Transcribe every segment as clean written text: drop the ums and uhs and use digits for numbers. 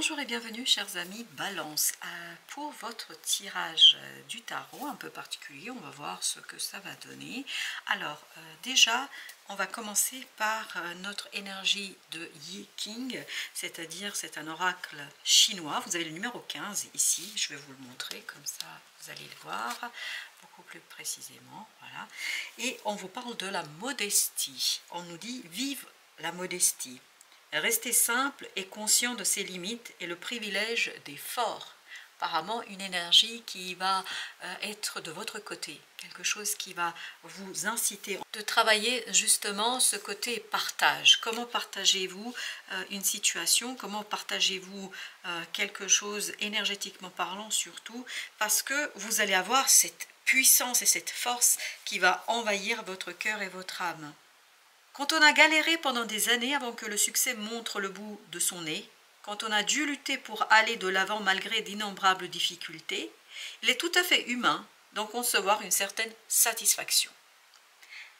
Bonjour et bienvenue chers amis Balance. Pour votre tirage du tarot un peu particulier, on va voir ce que ça va donner. Alors déjà on va commencer par notre énergie de Yi King, c'est-à-dire c'est un oracle chinois. Vous avez le numéro 15 ici, je vais vous le montrer comme ça vous allez le voir beaucoup plus précisément. Voilà. Et on vous parle de la modestie. On nous dit vive la modestie. Rester simple et conscient de ses limites est le privilège des forts. Apparemment, une énergie qui va être de votre côté, quelque chose qui va vous inciter de travailler justement ce côté partage. Comment partagez-vous une situation? Comment partagez-vous quelque chose énergétiquement parlant surtout? Parce que vous allez avoir cette puissance et cette force qui va envahir votre cœur et votre âme. Quand on a galéré pendant des années avant que le succès montre le bout de son nez, quand on a dû lutter pour aller de l'avant malgré d'innombrables difficultés, il est tout à fait humain d'en concevoir une certaine satisfaction.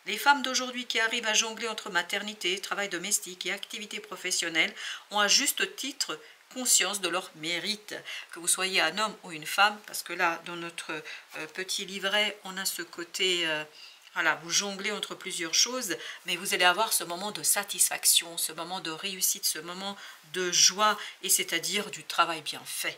Les femmes d'aujourd'hui qui arrivent à jongler entre maternité, travail domestique et activité professionnelle ont à juste titre conscience de leur mérite, que vous soyez un homme ou une femme, parce que là, dans notre petit livret, on a ce côté... Voilà, vous jonglez entre plusieurs choses, mais vous allez avoir ce moment de satisfaction, ce moment de réussite, ce moment de joie, et c'est-à-dire du travail bien fait.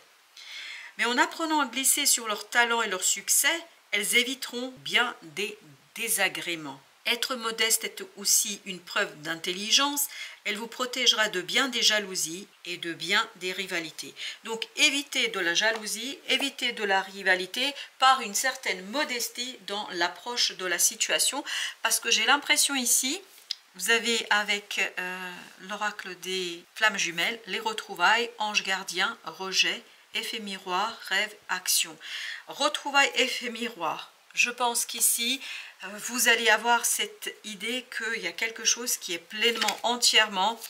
Mais en apprenant à glisser sur leur talent et leur succès, elles éviteront bien des désagréments. Être modeste est aussi une preuve d'intelligence, elle vous protégera de bien des jalousies et de bien des rivalités. Donc évitez de la jalousie, évitez de la rivalité par une certaine modestie dans l'approche de la situation, parce que j'ai l'impression ici, vous avez avec l'oracle des flammes jumelles, les retrouvailles, ange gardien, rejet, effet miroir, rêve, action. Retrouvailles, effet miroir. Je pense qu'ici, vous allez avoir cette idée qu'il y a quelque chose qui est pleinement, entièrement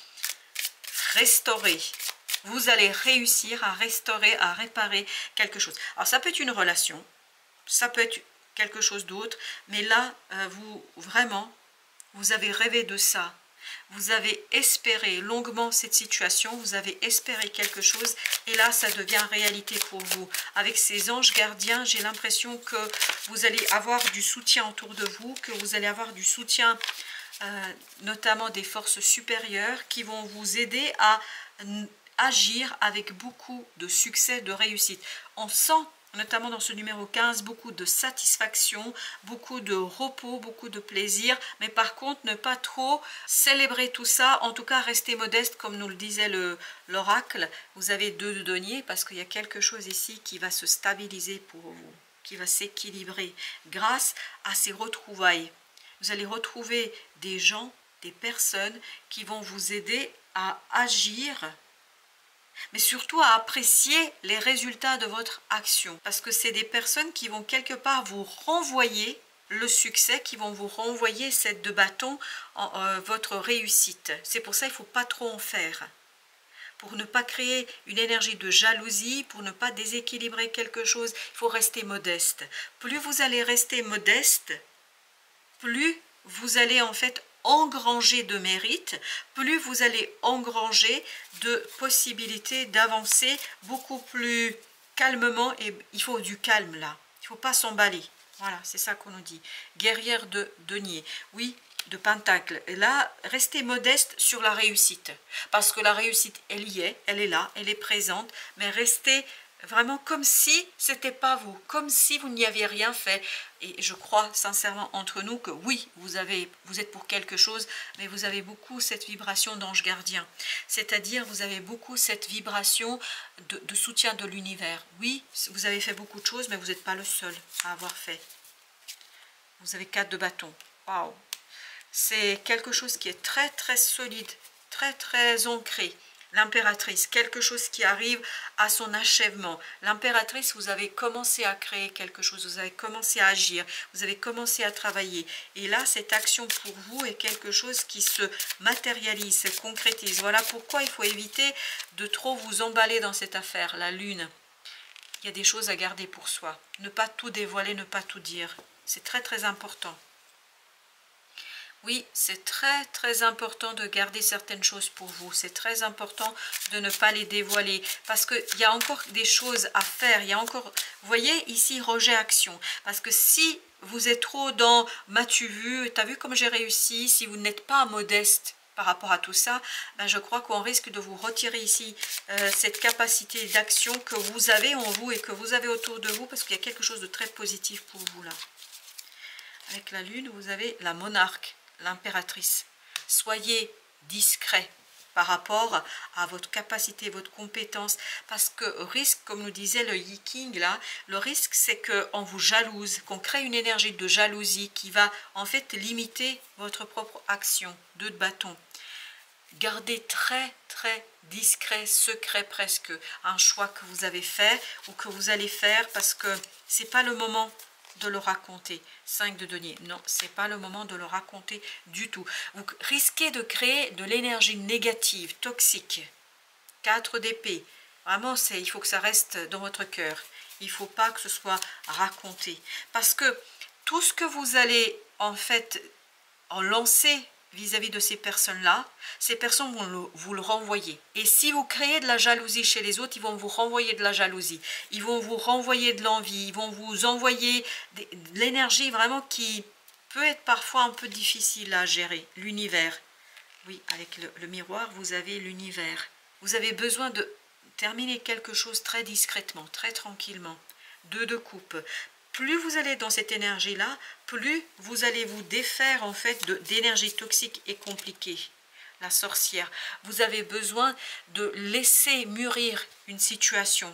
restauré. Vous allez réussir à restaurer, à réparer quelque chose. Alors ça peut être une relation, ça peut être quelque chose d'autre, mais là, vous avez rêvé de ça. Vous avez espéré longuement cette situation, vous avez espéré quelque chose et là ça devient réalité pour vous. Avec ces anges gardiens, j'ai l'impression que vous allez avoir du soutien autour de vous, que vous allez avoir du soutien notamment des forces supérieures qui vont vous aider à agir avec beaucoup de succès, de réussite. On sent notamment dans ce numéro 15, beaucoup de satisfaction, beaucoup de repos, beaucoup de plaisir, mais par contre, ne pas trop célébrer tout ça, en tout cas, rester modeste, comme nous le disait l'oracle. Vous avez deux de denier, parce qu'il y a quelque chose ici qui va se stabiliser pour vous, qui va s'équilibrer grâce à ces retrouvailles. Vous allez retrouver des gens, des personnes qui vont vous aider à agir, mais surtout à apprécier les résultats de votre action. Parce que c'est des personnes qui vont quelque part vous renvoyer le succès, qui vont vous renvoyer cette de bâton, votre réussite. C'est pour ça qu'il ne faut pas trop en faire. Pour ne pas créer une énergie de jalousie, pour ne pas déséquilibrer quelque chose, il faut rester modeste. Plus vous allez rester modeste, plus vous allez en fait engranger de mérite, plus vous allez engranger de possibilités d'avancer beaucoup plus calmement. Et il faut du calme là, il ne faut pas s'emballer. Voilà, c'est ça qu'on nous dit. Guerrière de denier, oui, de pentacle. Et là, restez modeste sur la réussite, parce que la réussite, elle y est, elle est là, elle est présente, mais restez vraiment comme si ce n'était pas vous, comme si vous n'y aviez rien fait. Et je crois sincèrement entre nous que oui, vous êtes pour quelque chose, mais vous avez beaucoup cette vibration d'ange gardien. C'est-à-dire, vous avez beaucoup cette vibration de soutien de l'univers. Oui, vous avez fait beaucoup de choses, mais vous n'êtes pas le seul à avoir fait. Vous avez 4 de bâton. Waouh! C'est quelque chose qui est très très solide, très très ancré. L'impératrice, quelque chose qui arrive à son achèvement. L'impératrice, vous avez commencé à créer quelque chose, vous avez commencé à agir, vous avez commencé à travailler. Et là, cette action pour vous est quelque chose qui se matérialise, se concrétise. Voilà pourquoi il faut éviter de trop vous emballer dans cette affaire. La lune, il y a des choses à garder pour soi. Ne pas tout dévoiler, ne pas tout dire. C'est très très important. Oui, c'est très très important de garder certaines choses pour vous. C'est très important de ne pas les dévoiler parce qu'il y a encore des choses à faire. Il y a encore, vous voyez ici, rejet-action. Parce que si vous êtes trop dans « m'as-tu vu, t'as vu comme j'ai réussi », si vous n'êtes pas modeste par rapport à tout ça, ben je crois qu'on risque de vous retirer ici cette capacité d'action que vous avez en vous et que vous avez autour de vous parce qu'il y a quelque chose de très positif pour vous là. Avec la lune, vous avez la monarque, l'impératrice. Soyez discret par rapport à votre capacité, votre compétence, parce que risque, comme nous disait le Yi King là, le risque c'est qu'on vous jalouse, qu'on crée une énergie de jalousie qui va en fait limiter votre propre action. 2 de bâton. Gardez très très discret, secret presque, un choix que vous avez fait ou que vous allez faire parce que c'est pas le moment de le raconter. 5 de denier, non, c'est pas le moment de le raconter du tout. Vous risquez de créer de l'énergie négative, toxique. 4 d'épée, vraiment il faut que ça reste dans votre cœur. Il faut pas que ce soit raconté. Parce que tout ce que vous allez en fait en lancer vis-à-vis de ces personnes-là, ces personnes vont vous le renvoyer. Et si vous créez de la jalousie chez les autres, ils vont vous renvoyer de la jalousie. Ils vont vous renvoyer de l'envie. Ils vont vous envoyer de l'énergie vraiment qui peut être parfois un peu difficile à gérer. L'univers. Oui, avec le miroir, vous avez l'univers. Vous avez besoin de terminer quelque chose très discrètement, très tranquillement. 2 de coupe. Plus vous allez dans cette énergie-là, plus vous allez vous défaire en fait d'énergie toxique et compliquée. La sorcière, vous avez besoin de laisser mûrir une situation.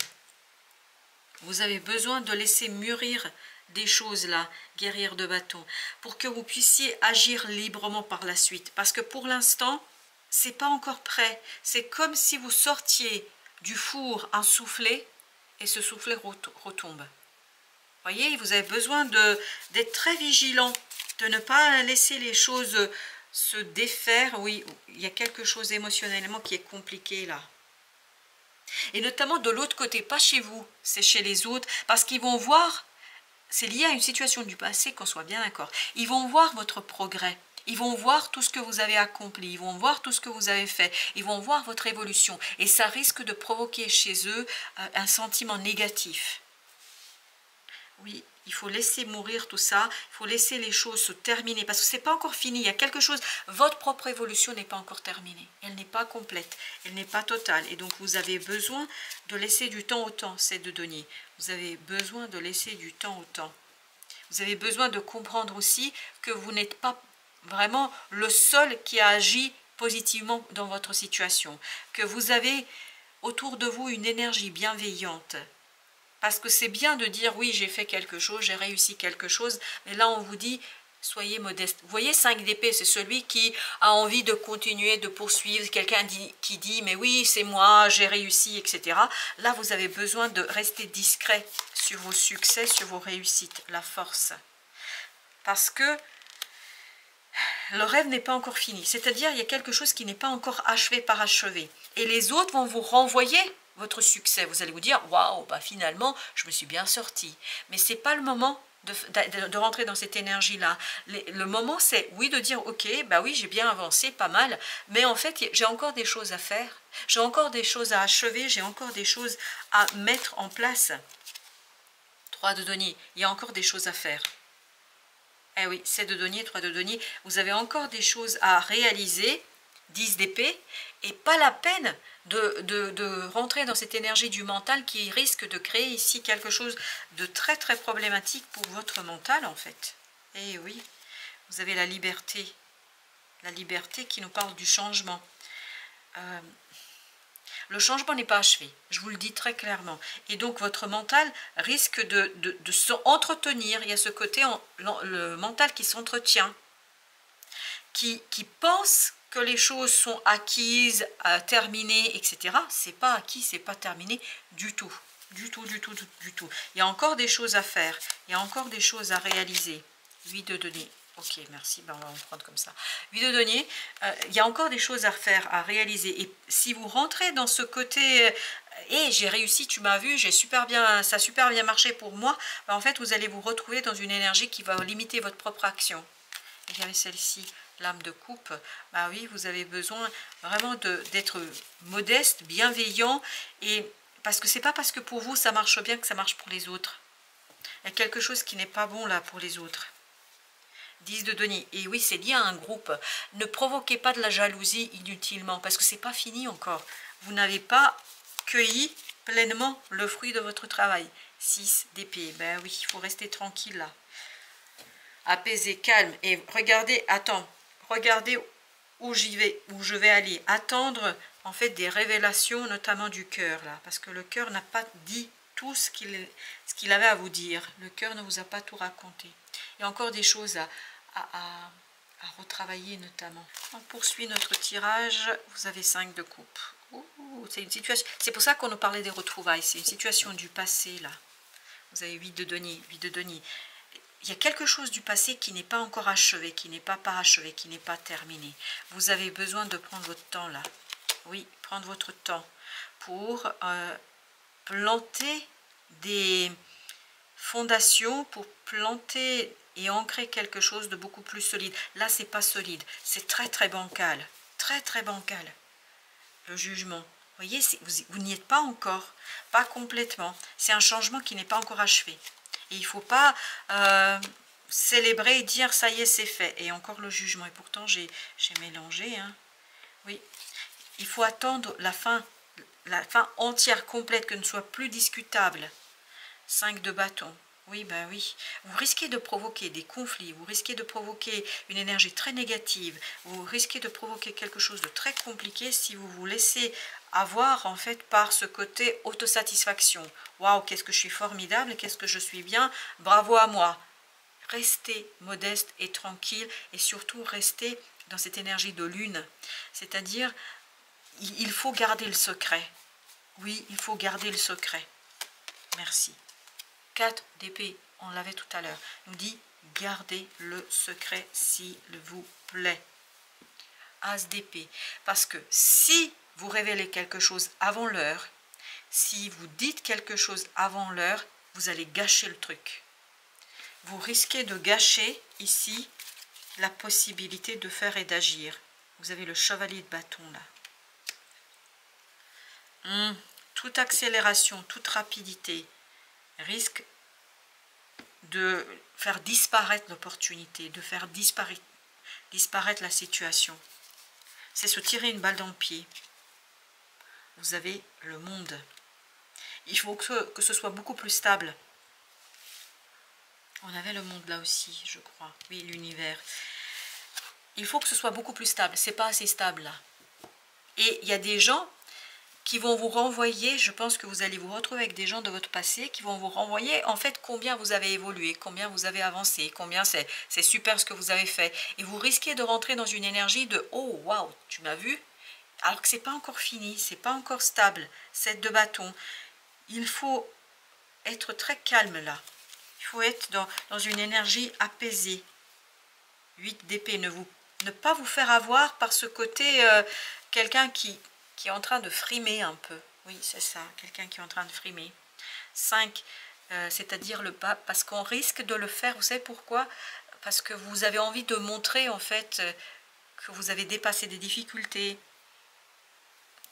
Vous avez besoin de laisser mûrir des choses là, guerrière de bâton, pour que vous puissiez agir librement par la suite. Parce que pour l'instant, c'est pas encore prêt. C'est comme si vous sortiez du four un soufflet et ce soufflet retombe. Voyez, vous avez besoin d'être très vigilant, de ne pas laisser les choses se défaire. Oui, il y a quelque chose émotionnellement qui est compliqué là. Et notamment de l'autre côté, pas chez vous, c'est chez les autres, parce qu'ils vont voir, c'est lié à une situation du passé, qu'on soit bien d'accord, ils vont voir votre progrès. Ils vont voir tout ce que vous avez accompli, ils vont voir tout ce que vous avez fait, ils vont voir votre évolution. Et ça risque de provoquer chez eux un sentiment négatif. Oui, il faut laisser mourir tout ça, il faut laisser les choses se terminer, parce que ce n'est pas encore fini, il y a quelque chose, votre propre évolution n'est pas encore terminée, elle n'est pas complète, elle n'est pas totale, et donc vous avez besoin de laisser du temps au temps, c'est de donner, vous avez besoin de laisser du temps au temps. Vous avez besoin de comprendre aussi que vous n'êtes pas vraiment le seul qui a agi positivement dans votre situation, que vous avez autour de vous une énergie bienveillante. Parce que c'est bien de dire, oui, j'ai fait quelque chose, j'ai réussi quelque chose, mais là, on vous dit, soyez modeste. Vous voyez, 5 d'épée, c'est celui qui a envie de continuer, de poursuivre, quelqu'un qui dit, mais oui, c'est moi, j'ai réussi, etc. Là, vous avez besoin de rester discret sur vos succès, sur vos réussites, la force. Parce que le rêve n'est pas encore fini. C'est-à-dire, il y a quelque chose qui n'est pas encore achevé, parachevé. Et les autres vont vous renvoyer votre succès. Vous allez vous dire, waouh, bah finalement, je me suis bien sortie. Mais ce n'est pas le moment de rentrer dans cette énergie-là. Le moment, c'est, oui, de dire, ok, bah oui, j'ai bien avancé, pas mal, mais en fait, j'ai encore des choses à faire, j'ai encore des choses à achever, j'ai encore des choses à mettre en place. 3 de denier, il y a encore des choses à faire. Eh oui, 7 de denier, 3 de denier, vous avez encore des choses à réaliser, 10 d'épée, et pas la peine de rentrer dans cette énergie du mental qui risque de créer ici quelque chose de très très problématique pour votre mental en fait. Eh oui, vous avez la liberté qui nous parle du changement. Le changement n'est pas achevé, je vous le dis très clairement. Et donc votre mental risque de s'entretenir. Il y a ce côté, le mental qui s'entretient, qui pense que les choses sont acquises, terminées, etc. C'est pas acquis, c'est pas terminé du tout. Du tout. Il y a encore des choses à faire, il y a encore des choses à réaliser. 8 de denier. Ok, merci, ben on va en prendre comme ça. 8 de denier, il y a encore des choses à faire, à réaliser. Et si vous rentrez dans ce côté, j'ai réussi, tu m'as vu, ça a super bien marché pour moi, ben en fait, vous allez vous retrouver dans une énergie qui va limiter votre propre action. Il y avait celle-ci, l'âme de coupe, bah oui, vous avez besoin vraiment d'être modeste, bienveillant, et parce que c'est pas parce que pour vous ça marche bien que ça marche pour les autres. Il y a quelque chose qui n'est pas bon là pour les autres. 10 de denier. Et oui, c'est lié à un groupe. Ne provoquez pas de la jalousie inutilement, parce que c'est pas fini encore. Vous n'avez pas cueilli pleinement le fruit de votre travail. 6 d'épée. Ben oui, il faut rester tranquille là. Apaisé, calme. Et regardez, regardez où j'y vais, où je vais aller. Attendre en fait des révélations, notamment du cœur là, parce que le cœur n'a pas dit tout ce qu'il avait à vous dire. Le cœur ne vous a pas tout raconté. Il y a encore des choses à retravailler notamment. On poursuit notre tirage. Vous avez 5 de coupe. C'est une situation. C'est pour ça qu'on nous parlait des retrouvailles. C'est une situation du passé là. Vous avez 8 de denier. 8 de denier. Il y a quelque chose du passé qui n'est pas encore achevé, qui n'est pas parachevé, qui n'est pas terminé. Vous avez besoin de prendre votre temps là. Oui, prendre votre temps pour planter des fondations, pour planter et ancrer quelque chose de beaucoup plus solide. Là, c'est pas solide, c'est très très bancal, très bancal. Le jugement, vous voyez, vous n'y êtes pas encore, pas complètement. C'est un changement qui n'est pas encore achevé. Et il ne faut pas célébrer et dire ça y est, c'est fait. Et encore le jugement. Et pourtant, j'ai mélangé. Hein. Oui, il faut attendre la fin entière, complète, que ne soit plus discutable. 5 de bâton. Oui, ben oui. Vous risquez de provoquer des conflits, vous risquez de provoquer une énergie très négative, vous risquez de provoquer quelque chose de très compliqué si vous vous laissez avoir en fait par ce côté autosatisfaction. Waouh, qu'est-ce que je suis formidable, qu'est-ce que je suis bien, bravo à moi. Restez modeste et tranquille et surtout restez dans cette énergie de lune. C'est-à-dire, il faut garder le secret. Oui, il faut garder le secret. Merci. 4 d'épée, on l'avait tout à l'heure, nous dit gardez le secret s'il vous plaît. As d'épée, parce que si vous révélez quelque chose avant l'heure, si vous dites quelque chose avant l'heure, vous allez gâcher le truc. Vous risquez de gâcher ici la possibilité de faire et d'agir. Vous avez le chevalier de bâton là. Toute accélération, toute rapidité risque de faire disparaître l'opportunité, de faire disparaître la situation. C'est se tirer une balle dans le pied. Vous avez le monde. Il faut que ce soit beaucoup plus stable. On avait le monde là aussi, je crois. Oui, l'univers. Il faut que ce soit beaucoup plus stable. C'est pas assez stable là. Et il y a des gens qui vont vous renvoyer, je pense que vous allez vous retrouver avec des gens de votre passé qui vont vous renvoyer en fait combien vous avez évolué, combien vous avez avancé, combien c'est super ce que vous avez fait. Et vous risquez de rentrer dans une énergie de « Oh, waouh, tu m'as vu ?» alors que c'est pas encore fini, c'est pas encore stable. 7 de bâton. Il faut être très calme là. Il faut être dans une énergie apaisée. 8 d'épée, ne pas vous faire avoir par ce côté quelqu'un qui est en train de frimer un peu. Oui, c'est ça, quelqu'un qui est en train de frimer. 5, c'est-à-dire le bas, parce qu'on risque de le faire, vous savez pourquoi? Parce que vous avez envie de montrer en fait que vous avez dépassé des difficultés,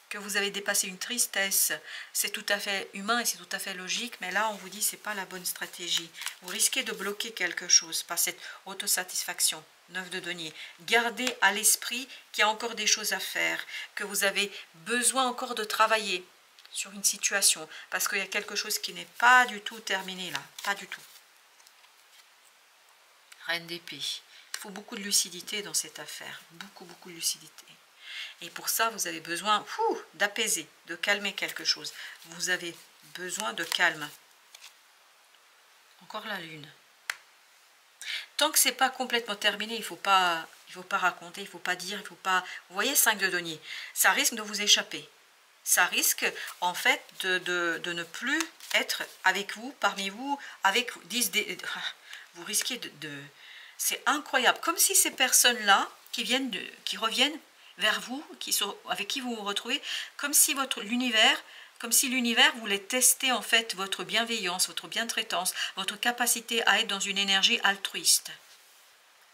que vous avez dépassé une tristesse. C'est tout à fait humain et c'est tout à fait logique, mais là on vous dit c'est pas la bonne stratégie. Vous risquez de bloquer quelque chose par cette autosatisfaction. 9 de denier. Gardez à l'esprit qu'il y a encore des choses à faire, que vous avez besoin encore de travailler sur une situation, parce qu'il y a quelque chose qui n'est pas du tout terminé là, pas du tout. Reine d'épée. Il faut beaucoup de lucidité dans cette affaire, beaucoup de lucidité. Et pour ça, vous avez besoin d'apaiser, de calmer quelque chose. Vous avez besoin de calme. Encore la lune. Tant que c'est pas complètement terminé, il faut pas raconter, il faut pas dire, il faut pas... Vous voyez, 5 de denier, ça risque de vous échapper. Ça risque, en fait, de ne plus être avec vous, parmi vous, avec 10 des... Vous risquez de... C'est incroyable. Comme si ces personnes-là, qui reviennent vers vous, avec qui vous vous retrouvez, comme si l'univers voulait tester en fait votre bienveillance, votre bientraitance, votre capacité à être dans une énergie altruiste.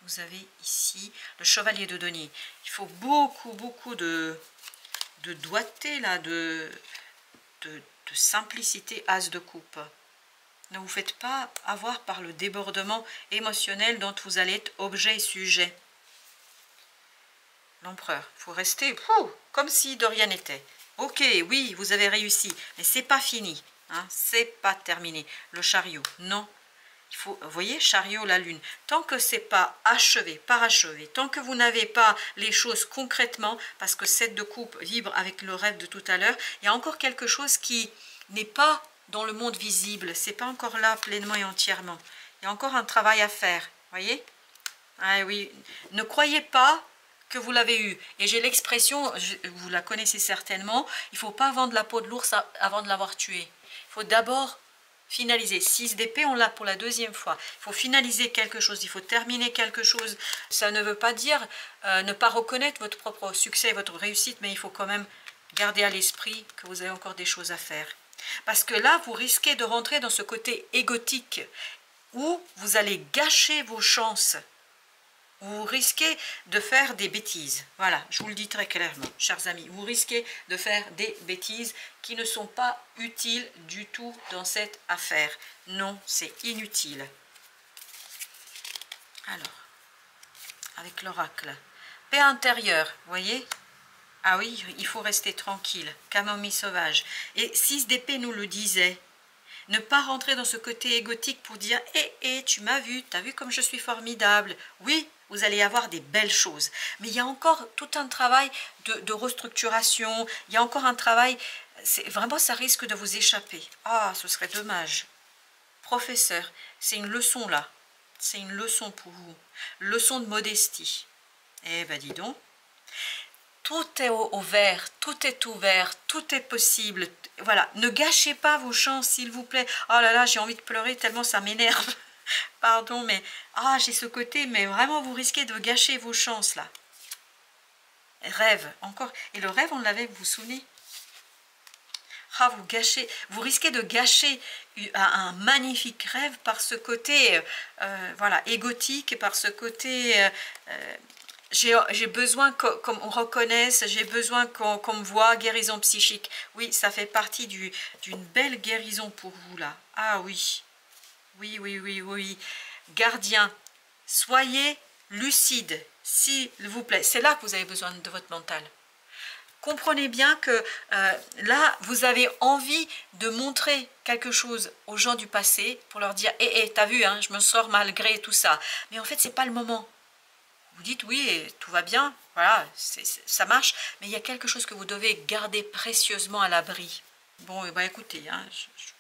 vous avez ici le chevalier de denier. Il faut beaucoup de doigté, là, de simplicité, as de coupe. Ne vous faites pas avoir par le débordement émotionnel dont vous allez être objet et sujet. L'empereur, il faut rester comme si de rien n'était. Ok, oui, vous avez réussi, mais c'est pas fini, hein, c'est pas terminé. Le chariot, non. Il faut, vous voyez, chariot, la lune. Tant que c'est pas achevé, parachevé, tant que vous n'avez pas les choses concrètement, parce que 7 de coupe vibre avec le rêve de tout à l'heure, il y a encore quelque chose qui n'est pas dans le monde visible. C'est pas encore là pleinement et entièrement. Il y a encore un travail à faire, voyez. Ah oui, ne croyez pas que vous l'avez eu. Et j'ai l'expression, vous la connaissez certainement, il ne faut pas vendre la peau de l'ours avant de l'avoir tué. Il faut d'abord finaliser. 6 d'épée, on l'a pour la deuxième fois. Il faut finaliser quelque chose, il faut terminer quelque chose. Ça ne veut pas dire ne pas reconnaître votre propre succès, votre réussite, mais il faut quand même garder à l'esprit que vous avez encore des choses à faire. Parce que là, vous risquez de rentrer dans ce côté égotique où vous allez gâcher vos chances. Vous risquez de faire des bêtises. Voilà, je vous le dis très clairement, chers amis. Vous risquez de faire des bêtises qui ne sont pas utiles du tout dans cette affaire. Non, c'est inutile. Alors, avec l'oracle. Paix intérieure, vous voyez? Ah oui, il faut rester tranquille. Camomille sauvage. Et 6 d'épée nous le disait. Ne pas rentrer dans ce côté égotique pour dire « Eh, tu m'as vu, tu as vu comme je suis formidable. » Oui, vous allez avoir des belles choses. Mais il y a encore tout un travail de restructuration. Il y a encore un travail... Vraiment, ça risque de vous échapper. Ah, ce serait dommage. Professeur, c'est une leçon là. C'est une leçon pour vous. Leçon de modestie. Eh ben, dis donc. Tout est au vert, tout est ouvert, tout est possible. Voilà, ne gâchez pas vos chances, s'il vous plaît. Oh là là, j'ai envie de pleurer tellement ça m'énerve. Pardon, mais... Ah, j'ai ce côté, mais vraiment, vous risquez de gâcher vos chances, là. Rêve, encore. Et le rêve, on l'avait, vous vous souvenez? Ah, vous risquez de gâcher un magnifique rêve par ce côté, voilà, égotique, et par ce côté... j'ai besoin qu'on me reconnaisse, j'ai besoin qu'on me voit, guérison psychique. Oui, ça fait partie d'une belle guérison pour vous, là. Ah oui, oui. Gardien, soyez lucide, s'il vous plaît. C'est là que vous avez besoin de votre mental. Comprenez bien que là, vous avez envie de montrer quelque chose aux gens du passé pour leur dire « Eh, t'as vu, hein, je me sors malgré tout ça. » Mais en fait, c'est pas le moment. Vous dites oui, tout va bien, voilà, ça marche, mais il y a quelque chose que vous devez garder précieusement à l'abri. Bon, bah écoutez, hein,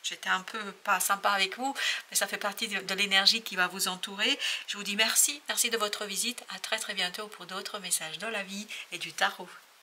j'étais un peu pas sympa avec vous, mais ça fait partie de l'énergie qui va vous entourer. Je vous dis merci de votre visite, à très bientôt pour d'autres messages de la vie et du tarot.